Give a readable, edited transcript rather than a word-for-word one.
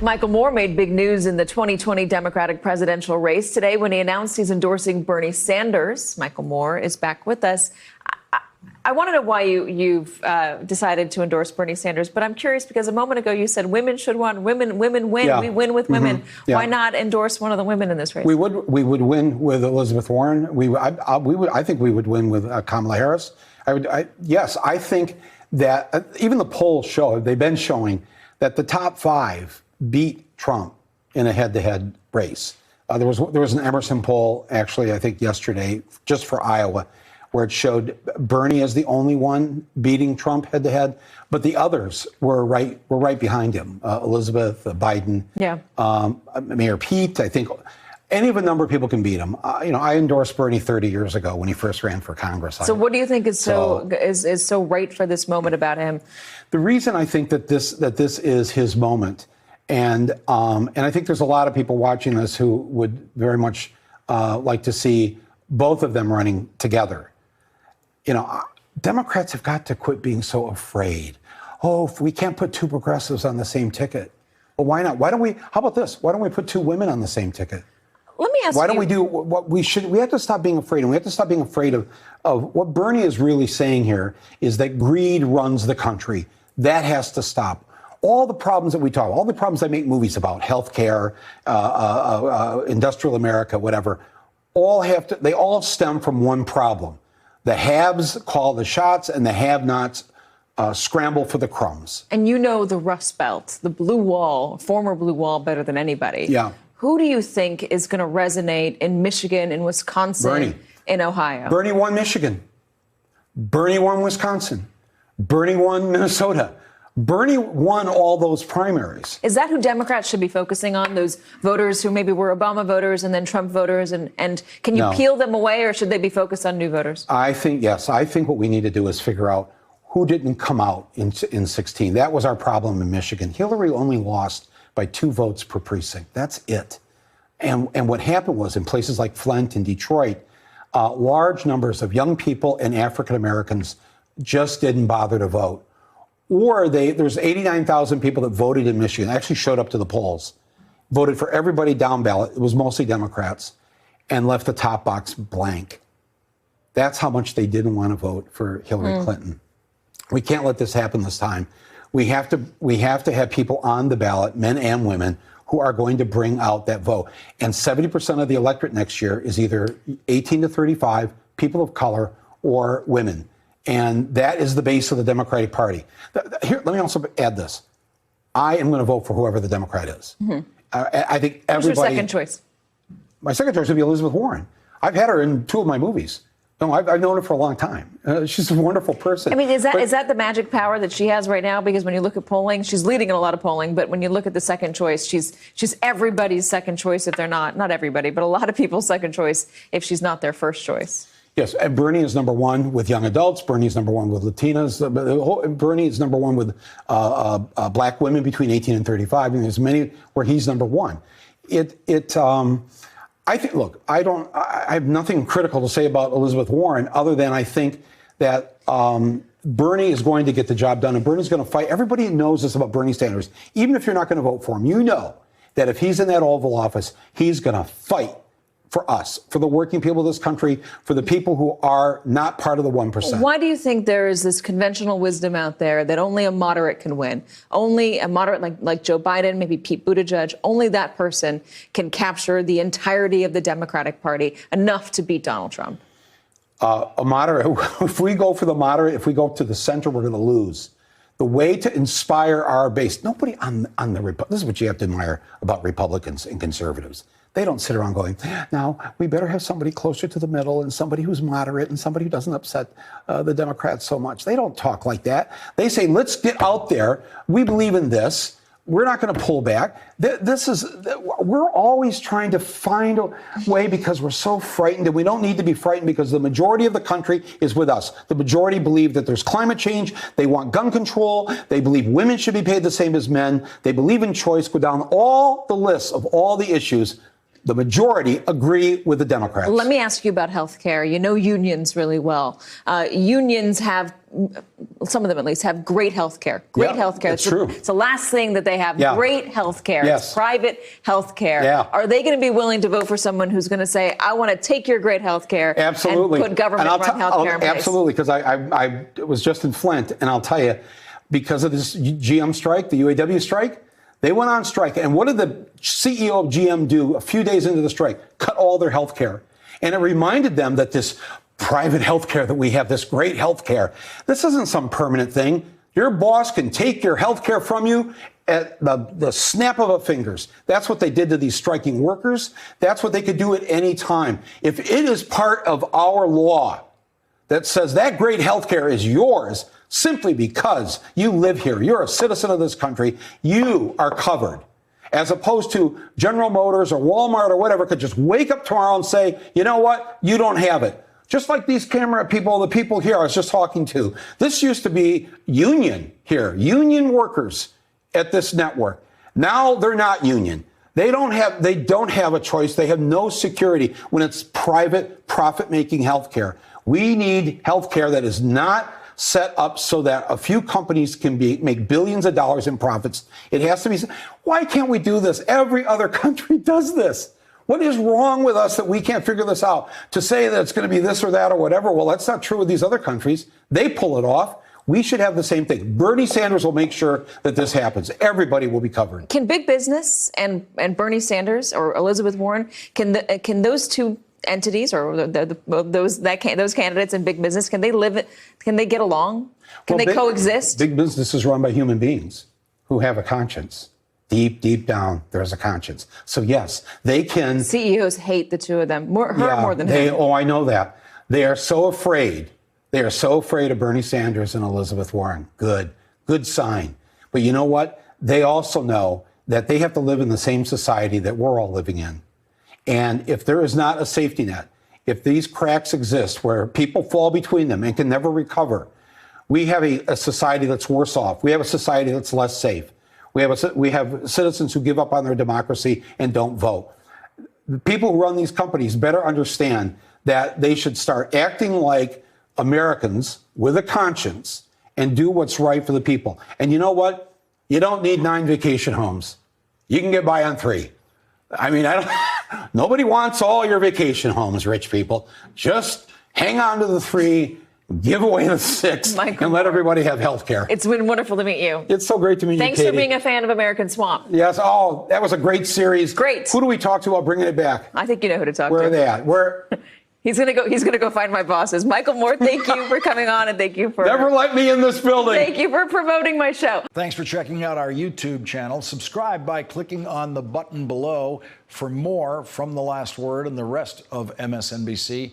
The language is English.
Michael Moore made big news in the 2020 Democratic presidential race today when he announced he's endorsing Bernie Sanders. Michael Moore is back with us. I want to know why you've decided to endorse Bernie Sanders, but I'm curious because a moment ago you said women should win. Women win. Yeah. We win with women. Yeah. Why not endorse one of the women in this race? We would win with Elizabeth Warren. I think we would win with Kamala Harris. Yes, I think that even the polls show, they've been showing that the top five beat Trump in a head-to-head race. There was an Emerson poll, actually, I think yesterday, just for Iowa, where it showed Bernie as the only one beating Trump head-to-head, but the others were right behind him. Elizabeth, Biden, Mayor Pete. I think any of a number of people can beat him. I endorsed Bernie 30 years ago when he first ran for Congress. So what do you think is so right for this moment about him? The reason I think that this is his moment. And I think there's a lot of people watching this who would very much like to see both of them running together. Democrats have got to quit being so afraid. Oh, if we can't put two progressives on the same ticket. Well, why not? How about this? Why don't we put two women on the same ticket? Let me ask you. Why don't we do what we should? We have to stop being afraid. And we have to stop being afraid of what Bernie is really saying here is that greed runs the country. That has to stop. All the problems that we talk about, all the problems I make movies about, healthcare, industrial America, whatever, they all stem from one problem. The haves call the shots and the have-nots scramble for the crumbs. And the Rust Belt, the blue wall, former blue wall better than anybody. Yeah. Who do you think is going to resonate in Michigan, in Wisconsin, Bernie. In Ohio? Bernie won Michigan. Bernie won Wisconsin. Bernie won Minnesota. Bernie won all those primaries. Is that who Democrats should be focusing on, those voters who maybe were Obama voters and then Trump voters? And can you peel them away, or should they be focused on new voters? I think, yes. I think what we need to do is figure out who didn't come out in 16. That was our problem in Michigan. Hillary only lost by 2 votes per precinct. That's it. And what happened was in places like Flint and Detroit, large numbers of young people and African Americans just didn't bother to vote. Or there's 89,000 people that voted in Michigan, actually showed up to the polls, voted for everybody down ballot. It was mostly Democrats, and left the top box blank. That's how much they didn't want to vote for Hillary Clinton. We can't let this happen this time. We have to have people on the ballot, men and women, who are going to bring out that vote. And 70% of the electorate next year is either 18 to 35, people of color, or women. And that is the base of the Democratic Party. Here, let me also add this. I am going to vote for whoever the Democrat is. I think everybody... Who's your second choice? My second choice would be Elizabeth Warren. I've had her in 2 of my movies. No, I've known her for a long time. She's a wonderful person. I mean, is that the magic power that she has right now? Because when you look at polling, she's leading in a lot of polling. But when you look at the second choice, she's everybody's second choice if they're not everybody, but a lot of people's second choice if she's not their first choice. Yes, and Bernie is number 1 with young adults. Bernie is number 1 with Latinas. Bernie is number 1 with black women between 18 and 35. And there's many where he's number 1. I think, look, I have nothing critical to say about Elizabeth Warren other than I think that Bernie is going to get the job done, and Bernie's going to fight. Everybody knows this about Bernie Sanders. Even if you're not going to vote for him, you know that if he's in that Oval Office, he's going to fight for us, for the working people of this country, for the people who are not part of the 1%. Why do you think there is this conventional wisdom out there that only a moderate can win? Only a moderate like Joe Biden, maybe Pete Buttigieg, only that person can capture the entirety of the Democratic Party enough to beat Donald Trump? A moderate, if we go for the moderate, if we go to the center, we're going to lose. The way to inspire our base, nobody on the, this is what you have to admire about Republicans and conservatives. They don't sit around going, now, we better have somebody closer to the middle and somebody who's moderate and somebody who doesn't upset the Democrats so much. They don't talk like that. They say, let's get out there. We believe in this. We're not going to pull back. We're always trying to find a way because we're so frightened, and we don't need to be frightened because the majority of the country is with us. The majority believe that there's climate change. They want gun control. They believe women should be paid the same as men. They believe in choice. Go down all the lists of all the issues. the majority agree with the Democrats. Let me ask you about health care. You know unions really well. Unions have, some of them at least, have great health care. Great health care. It's true. It's the last thing that they have. Yeah. Great health care. Yes. It's private health care. Yeah. Are they going to be willing to vote for someone who's going to say, I want to take your great health care Absolutely. and put government-run health care in place? Absolutely, because I was just in Flint, and I'll tell you, because of this GM strike, the UAW strike, they went on strike. And what did the CEO of GM do a few days into the strike? Cut all their health care. And it reminded them that this private health care that we have, this great health care, this isn't some permanent thing. Your boss can take your health care from you at the snap of a fingers. That's what they did to these striking workers. That's what they could do at any time. If it is part of our law that says that great health care is yours simply because you live here, you're a citizen of this country, you are covered. As opposed to General Motors or Walmart or whatever could just wake up tomorrow and say, you know what, you don't have it. Just like these camera people, the people here I was just talking to. This used to be union here, union workers at this network. Now they're not union. They don't have a choice. They have no security when it's private, profit-making health care. We need health care that is not set up so that a few companies can make billions of dollars in profits. It has to be. Why can't we do this? Every other country does this. What is wrong with us that we can't figure this out? To say that it's going to be this or that or whatever, well, that's not true with these other countries. They pull it off. We should have the same thing. Bernie Sanders will make sure that this happens. Everybody will be covered. Can big business and Bernie Sanders or Elizabeth Warren, can those two entities or those candidates in big business, can they get along? Can they coexist? Big business is run by human beings who have a conscience. Deep down, there's a conscience. So yes, they can. CEOs hate the two of them, more than him. Oh, I know that. They are so afraid. They are so afraid of Bernie Sanders and Elizabeth Warren. Good sign. But you know what? They also know that they have to live in the same society that we're all living in. And if there is not a safety net, if these cracks exist where people fall between them and can never recover, we have a society that's worse off. We have a society that's less safe. We have citizens who give up on their democracy and don't vote. The people who run these companies better understand that they should start acting like Americans with a conscience and do what's right for the people. And you know what? You don't need 9 vacation homes. You can get by on 3. I mean, nobody wants all your vacation homes, rich people. Just hang on to the 3, give away the 6, and let everybody have health care. It's been wonderful to meet you. It's so great to meet you, Thanks Katie. for being a fan of American Swamp. Yes. Oh, that was a great series. Great. Who do we talk to about bringing it back? I think you know who to talk Where to. are they at? He's gonna go find my bosses. Michael Moore, thank you for coming on, and thank you for Never let me in this building. Thank you for promoting my show. Thanks for checking out our YouTube channel. Subscribe by clicking on the button below for more from The Last Word and the rest of MSNBC.